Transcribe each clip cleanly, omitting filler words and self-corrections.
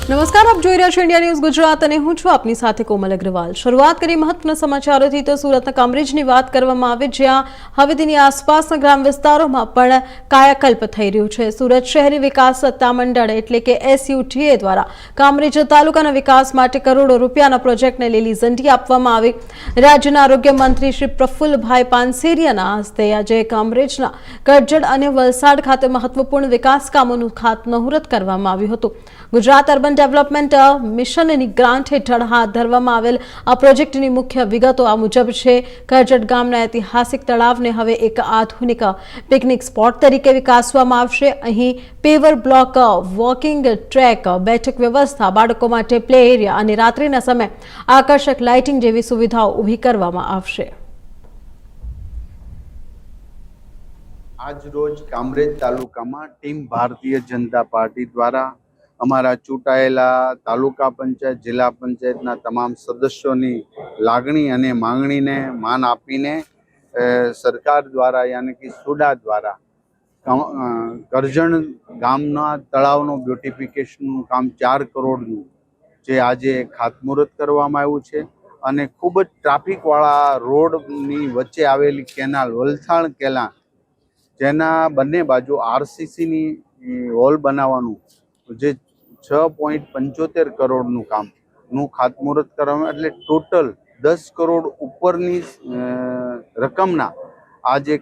નમસ્કાર, આપ જોઈ રહ્યા છો ઇન્ડિયા ન્યૂઝ ગુજરાત અને હું છું આપની સાથે કોમલ અગ્રવાલ। શરૂઆત કરી મહત્વના સમાચારોથી તો સુરતના કામરેજની વાત કરવામાં આવે, જ્યાં હવે તેની આસપાસના ગ્રામ વિસ્તારોમાં પણ કાયાકલ્પ થઈ રહ્યું છે। સુરત શહેરી વિકાસ સત્તામંડળ એટલે કે SUTA દ્વારા કામરેજ તાલુકાના વિકાસ માટે કરોડો રૂપિયાના પ્રોજેક્ટને લીલી ઝંડી આપવામાં આવી। રાજ્યના આરોગ્ય મંત્રી શ્રી પ્રફુલ્લભાઈ પાનસેરિયાના હસ્તે આજે કામરેજના કરજણ અને વલસાડ ખાતે મહત્વપૂર્ણ વિકાસ કામોનું ખાતમુહૂર્ત કરવામાં આવ્યું હતું। ગુજરાત અર્બન ડેવલપમેન્ટ મિશનની ગ્રાન્ટ હેઠળ હાથ ધરવામાં આવેલ આ પ્રોજેક્ટની મુખ્ય વિગતો આ મુજબ છે। કરજણ ગામના ઐતિહાસિક તળાવને હવે એક આધુનિક પિકનિક સ્પોટ તરીકે વિકસાવવામાં આવશે। અહીં પેવર બ્લોક, વોકિંગ ટ્રેક, બેઠક વ્યવસ્થા, બાળકો માટે પ્લે એરિયા અને રાત્રિના સમયે આકર્ષક લાઇટિંગ જેવી સુવિધાઓ ઊભી કરવામાં આવશે। આજ રોજ કામરેજ તાલુકામાં ટીમ ભારતીય જનતા પાર્ટી દ્વારા અમારા ચૂંટાયેલા તાલુકા પંચાયત, જિલ્લા પંચાયતના તમામ સદસ્યોની લાગણી અને માંગણીને માન આપીને સરકાર દ્વારા યાની કે સુડા દ્વારા કરજણ ગામના તળાવનું બ્યુટિફિકેશનનું કામ 4 કરોડનું જે આજે ખાતમુહૂર્ત કરવામાં આવ્યું છે। અને ખૂબ જ ટ્રાફિકવાળા રોડની વચ્ચે આવેલી કેનાલ વલસાડ કેનાલ, જેના બંને બાજુ RCCની હોલ બનાવવાનું જે 6.75 કરોડનું કામનું ખાતમુહૂર્ત કરવામાં, એટલે ટોટલ 10 કરોડ ઉપરની રકમના આજે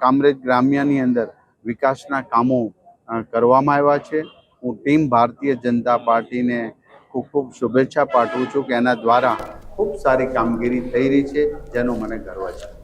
કામરેજ ગ્રામ્યની અંદર વિકાસના કામો કરવામાં આવ્યા છે। હું ટીમ ભારતીય જનતા પાર્ટીને ખૂબ ખૂબ શુભેચ્છા પાઠવું છું કે એના દ્વારા ખૂબ સારી કામગીરી થઈ રહી છે, જેનો મને ગર્વ છે।